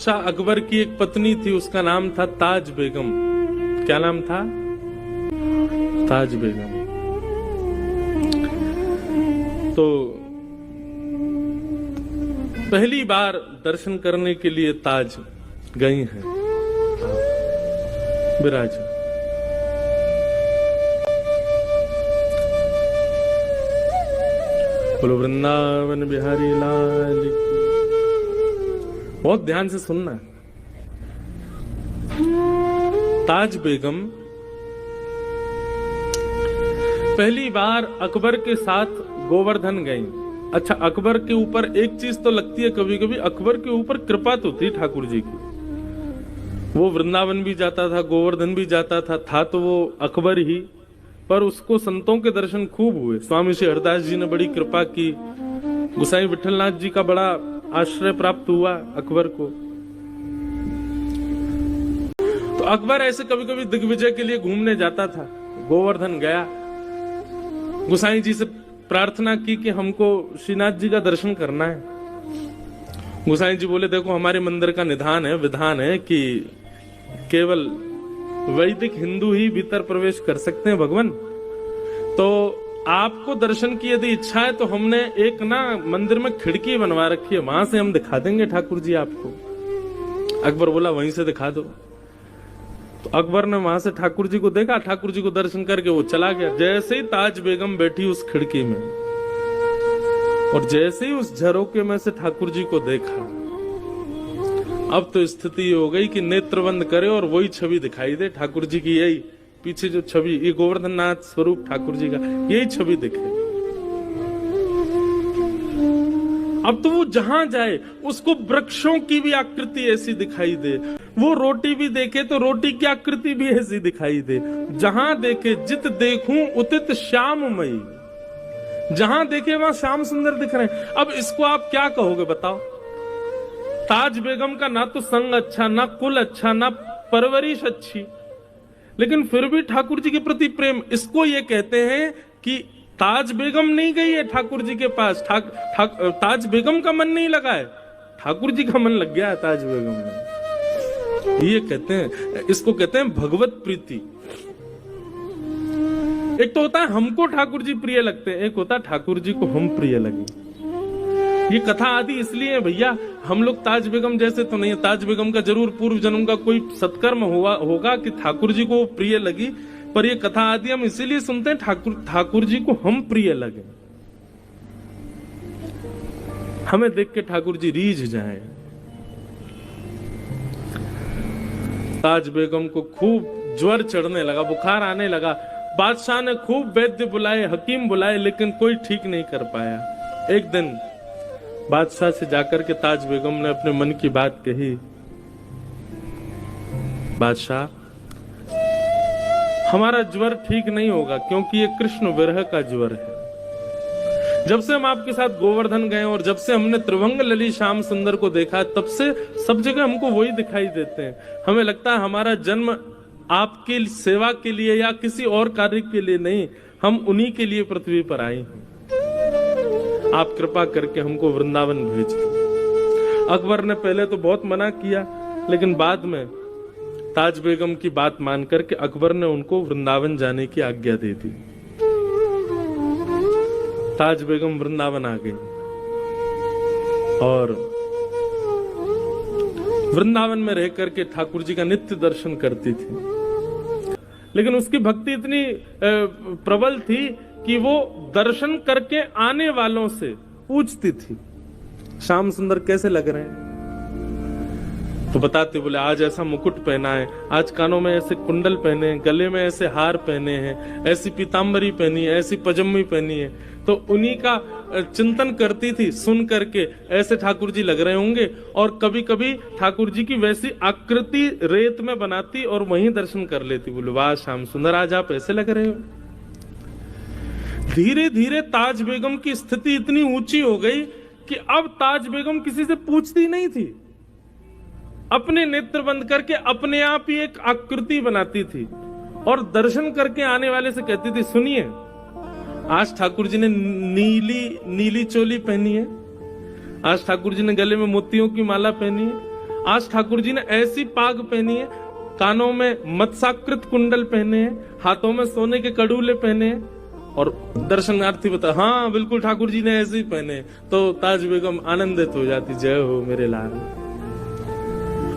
शाह अकबर की एक पत्नी थी, उसका नाम था ताज बेगम। क्या नाम था? ताज बेगम। तो पहली बार दर्शन करने के लिए ताज गई हैं विराज। बोलो वृंदावन बिहारी लाल की। बहुत ध्यान से सुनना। ताज बेगम पहली बार अकबर के साथ गोवर्धन गई। अच्छा, अकबर के ऊपर एक चीज तो लगती है कभी कभी, अकबर के ऊपर कृपा तो थी ठाकुर जी की। वो वृंदावन भी जाता था, गोवर्धन भी जाता था तो वो अकबर ही, पर उसको संतों के दर्शन खूब हुए। स्वामी श्री हरदास जी ने बड़ी कृपा की, गोसाई विठलनाथ जी का बड़ा आश्रय प्राप्त हुआ अकबर को। तो अकबर ऐसे कभी कभी दिग्विजय के लिए घूमने जाता था। गोवर्धन गया, गोसाई जी से प्रार्थना की कि हमको श्रीनाथ जी का दर्शन करना है। गोसाई जी बोले देखो हमारे मंदिर का निधान है, विधान है कि केवल वैदिक हिंदू ही भीतर प्रवेश कर सकते हैं भगवान। तो आपको दर्शन की यदि इच्छा है तो हमने एक ना मंदिर में खिड़की बनवा रखी है, वहां से हम दिखा देंगे ठाकुर जी आपको। अकबर बोला वहीं से दिखा दो। तो अकबर ने वहां से ठाकुर जी को देखा, ठाकुर जी को दर्शन करके वो चला गया। जैसे ही ताज बेगम बैठी उस खिड़की में और जैसे ही उस झरोके में से ठाकुर जी को देखा, अब तो स्थिति हो गई कि नेत्र बंद करे और वही छवि दिखाई दे ठाकुर जी की। यही पीछे जो छवि, ये गोवर्धन नाथ स्वरूप ठाकुर जी का, यही छवि दिखे। अब तो वो जहां जाए उसको वृक्षों की भी आकृति ऐसी दिखाई दे, वो रोटी भी देखे तो रोटी की आकृति भी ऐसी दिखाई दे। जहां देखे जित देखूं उतित श्याममयी, जहां देखे वहां श्याम सुंदर दिख रहे हैं। अब इसको आप क्या कहोगे बताओ? ताज बेगम का ना तो संग अच्छा, ना कुल अच्छा, ना परवरिश अच्छी, लेकिन फिर भी ठाकुर जी के प्रति प्रेम। इसको ये कहते हैं कि ताज बेगम नहीं गई है ठाकुर जी के पास, ताज बेगम का मन नहीं लगा है, ठाकुर जी का मन लग गया है ताज बेगम में। ये कहते हैं, इसको कहते हैं भगवत प्रीति। एक तो होता है हमको ठाकुर जी प्रिय लगते हैं, एक होता है ठाकुर जी को हम प्रिय लगे। ये कथा आदि इसलिए है भैया, हम लोग ताज बेगम जैसे तो नहीं है। ताज बेगम का जरूर पूर्व जन्म का कोई सत्कर्म होगा कि ठाकुर जी को प्रिय लगी, पर ये कथा आदि हम इसीलिए सुनते हैं ठाकुर जी को हम प्रिय लगे, हमें देख के ठाकुर जी रीझ जाए। ताज बेगम को खूब ज्वर चढ़ने लगा, बुखार आने लगा। बादशाह ने खूब वैद्य बुलाए, हकीम बुलाए, लेकिन कोई ठीक नहीं कर पाया। एक दिन बादशाह से जाकर के ताज बेगम ने अपने मन की बात कही, बादशाह हमारा ज्वर ठीक नहीं होगा क्योंकि ये कृष्ण विरह का ज्वर है। जब से हम आपके साथ गोवर्धन गए और जब से हमने त्रिभंग लली श्याम सुंदर को देखा, तब से सब जगह हमको वही दिखाई देते हैं। हमें लगता है हमारा जन्म आपकी सेवा के लिए या किसी और कार्य के लिए नहीं, हम उन्हीं के लिए पृथ्वी पर आए हैं। आप कृपा करके हमको वृंदावन भेज दो। अकबर ने पहले तो बहुत मना किया, लेकिन बाद में ताज बेगम की बात मान करके अकबर ने उनको वृंदावन जाने की आज्ञा दे दी। ताज बेगम वृंदावन आ गई और वृंदावन में रह करके ठाकुर जी का नित्य दर्शन करती थी। लेकिन उसकी भक्ति इतनी प्रबल थी कि वो दर्शन करके आने वालों से पूछती थी श्याम सुंदर कैसे लग रहे हैं। तो बताते, बोले आज ऐसा मुकुट पहना है, आज कानों में ऐसे कुंडल पहने हैं, गले में ऐसे हार पहने हैं, ऐसी पीतांबरी पहनी है, ऐसी पजम्मी पहनी है। तो उन्हीं का चिंतन करती थी, सुन करके ऐसे ठाकुर जी लग रहे होंगे। और कभी कभी ठाकुर जी की वैसी आकृति रेत में बनाती और वहीं दर्शन कर लेती। बोले वाह श्याम सुंदर आज आप ऐसे लग रहे हो। धीरे धीरे ताज बेगम की स्थिति इतनी ऊंची हो गई कि अब ताज बेगम किसी से पूछती नहीं थी, अपने नेत्र बंद करके अपने आप ही एक आकृति बनाती थी और दर्शन करके आने वाले से कहती थी सुनिए आज ठाकुर जी ने नीली चोली पहनी है, आज ठाकुर जी ने गले में मोतियों की माला पहनी है, आज ठाकुर जी ने ऐसी पाग पहनी है, कानों में मत्स्याकृत कुंडल पहने हैं, हाथों में सोने के कड़ूले पहने हैं, और दर्शनार्थी बता हाँ बिल्कुल ठाकुर जी ने ऐसे ही पहने, तो ताज बेगम आनंदित हो जाती, जय हो मेरे लाल।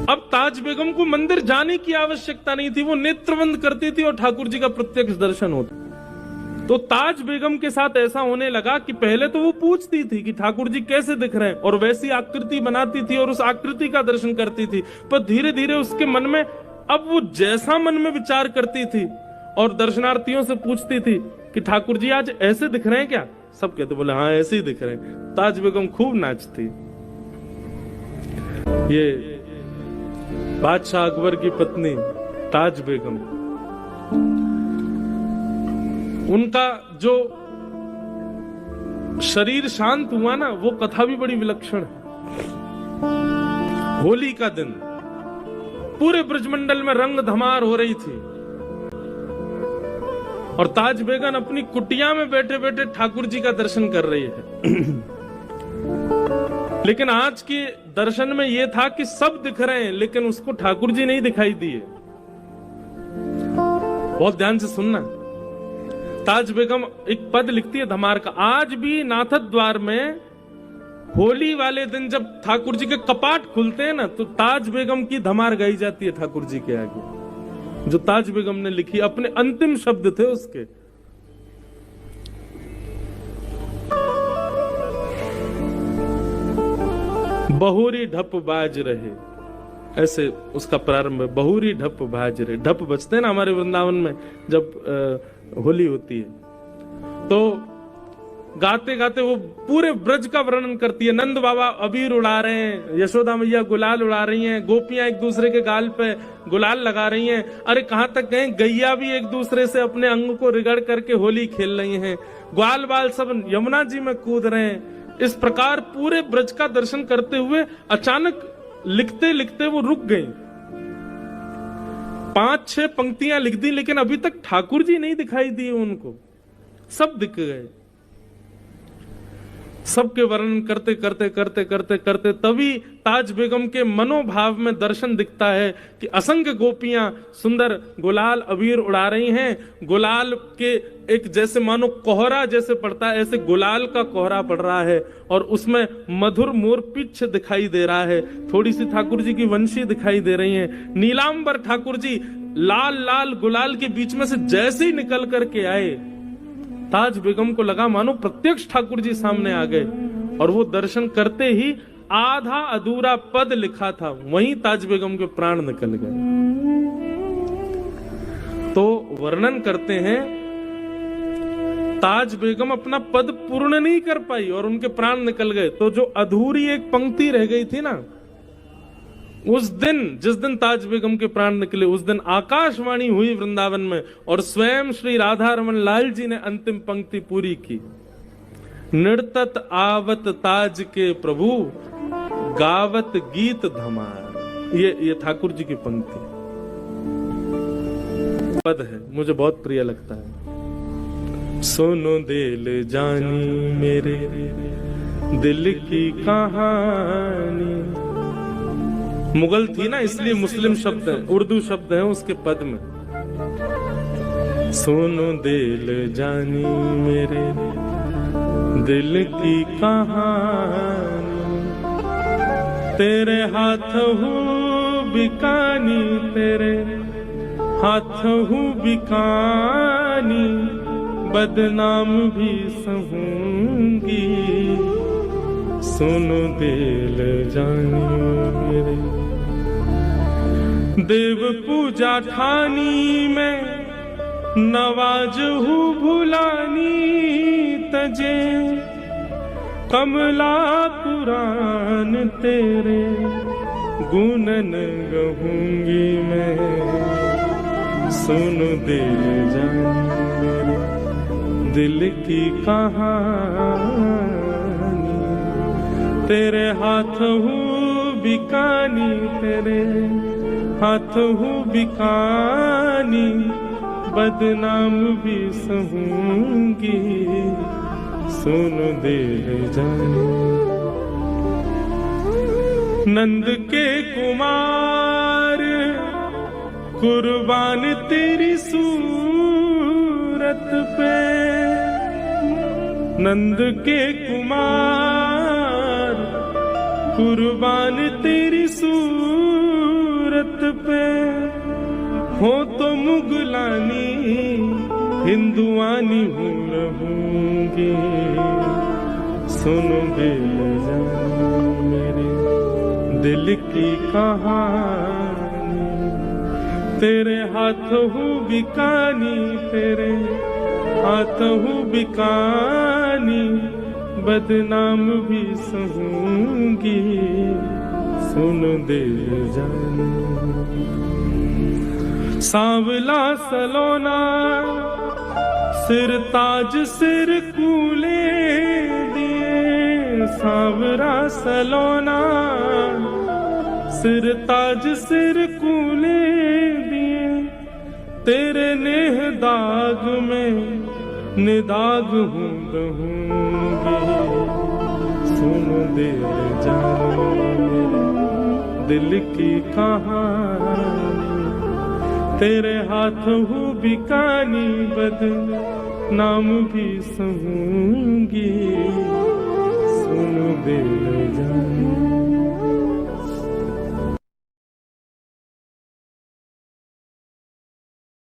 अब ताज बेगम को मंदिर जाने की आवश्यकता नहीं थी, वो नेत्र बंद करती थी और ठाकुर जी का प्रत्यक्ष दर्शन होता। तो ताज बेगम के साथ ऐसा होने लगा कि पहले तो वो पूछती थी कि ठाकुर जी कैसे दिख रहे हैं, और वैसी आकृति बनाती थी और उस आकृति का दर्शन करती थी, पर धीरे धीरे उसके मन में, अब वो जैसा मन में विचार करती थी और दर्शनार्थियों से पूछती थी कि ठाकुर जी आज ऐसे दिख रहे हैं क्या, सब कहते बोले हाँ ऐसे ही दिख रहे हैं। ताज बेगम खूब नाचती। ये बादशाह अकबर की पत्नी ताज बेगम, उनका जो शरीर शांत हुआ ना, वो कथा भी बड़ी विलक्षण है। होली का दिन पूरे ब्रजमंडल में रंग धमार हो रही थी और ताज बेगम अपनी कुटिया में बैठे बैठे ठाकुर जी का दर्शन कर रही है। लेकिन आज के दर्शन में यह था कि सब दिख रहे हैं, लेकिन उसको ठाकुर जी नहीं दिखाई दिए। बहुत ध्यान से सुनना। ताज बेगम एक पद लिखती है धमार का, आज भी नाथद द्वार में होली वाले दिन जब ठाकुर जी के कपाट खुलते हैं ना, तो ताज बेगम की धमार गाई जाती है ठाकुर जी के आगे, जो ताज बेगम ने लिखी, अपने अंतिम शब्द थे उसके। बहुरी ढप बाज रहे, ऐसे उसका प्रारंभ है, बहुरी ढप बाज रहे। ढप बजते हैं ना हमारे वृंदावन में जब होली होती है, तो गाते गाते वो पूरे ब्रज का वर्णन करती है। नंद बाबा अबीर उड़ा रहे हैं, यशोदा मैया गुलाल उड़ा रही हैं, गोपियां एक दूसरे के गाल पे गुलाल लगा रही हैं, अरे कहां तक गए, गैया भी एक दूसरे से अपने अंग को रिगड़ करके होली खेल रही हैं, ग्वाल बाल सब यमुना जी में कूद रहे हैं। इस प्रकार पूरे ब्रज का दर्शन करते हुए अचानक लिखते लिखते वो रुक गई। 5-6 पंक्तियां लिख दी, लेकिन अभी तक ठाकुर जी नहीं दिखाई दिए उनको, सब दिख गए। सबके वर्णन करते करते करते करते करते तभी ताज बेगम के मनोभाव में दर्शन दिखता है कि असंख्य गोपियां सुंदर गुलाल अबीर उड़ा रही हैं। गुलाल के एक जैसे मानो कोहरा जैसे पड़ता है, ऐसे गुलाल का कोहरा पड़ रहा है और उसमें मधुर मोर पिच्छ दिखाई दे रहा है। थोड़ी सी ठाकुर जी की वंशी दिखाई दे रही है। नीलांबर ठाकुर जी लाल लाल गुलाल के बीच में से जैसे ही निकल करके आए, ताज बेगम को लगा मानो प्रत्यक्ष ठाकुर जी सामने आ गए, और वो दर्शन करते ही आधा अधूरा पद लिखा था, वहीं ताज बेगम के प्राण निकल गए। तो वर्णन करते हैं ताज बेगम अपना पद पूर्ण नहीं कर पाई और उनके प्राण निकल गए। तो जो अधूरी एक पंक्ति रह गई थी ना, उस दिन जिस दिन ताज बेगम के प्राण निकले, उस दिन आकाशवाणी हुई वृंदावन में और स्वयं श्री राधा रमन लाल जी ने अंतिम पंक्ति पूरी की। नृतत आवत ताज के प्रभु, गावत गीत धमार। ये ठाकुर जी की पंक्ति पद है, मुझे बहुत प्रिय लगता है। सुनो दिल जानी मेरे दिल की कहानी। मुगल थी ना, इसलिए मुस्लिम शब्द है, उर्दू शब्द है उसके पद में। सुनो दिल जानी मेरे दिल की कहानी, तेरे हाथ हूँ बिकानी, तेरे हाथ हूँ बिकानी, बदनाम भी सहूंगी। सुनो दिल जानी मेरे, देव पूजा ठानी में नवाज हूँ भुलानी, तजे कमला कुरान तेरे गुणन गहूंगी मैं। सुनो दिल जानी दिल की कहानी, तेरे हाथ हूँ बिकानी, तेरे हाथ हूँ बिकानी, बदनाम भी सहूंगी। सुनो दिल जानी। नंद के कुमार कुर्बान तेरी सूरत पे, नंद के कुमार कुर्बान तेरी सूरत पे। हो तो मुगलानी हिंदुआनी हूँ रहूंगी, सुनो बेजान मेरे दिल की कहानी। तेरे हाथों हूँ बिकानी, तेरे हाथों हूँ बिकानी, बदनाम भी सहूंगी, सुनो दिल जान। सांवला सलोना सिर ताज सिर कूले दिए, सांवरा सलोना सिर ताज सिर कूले दिए। तेरे नेह दाग में निदाग हूँ रहूंगी, सुनो दिल जानो मेरे दिल की कहानी। तेरे हाथों हूँ बिकानी, बदनाम भी सहूंगी, सुनो दिल जानो।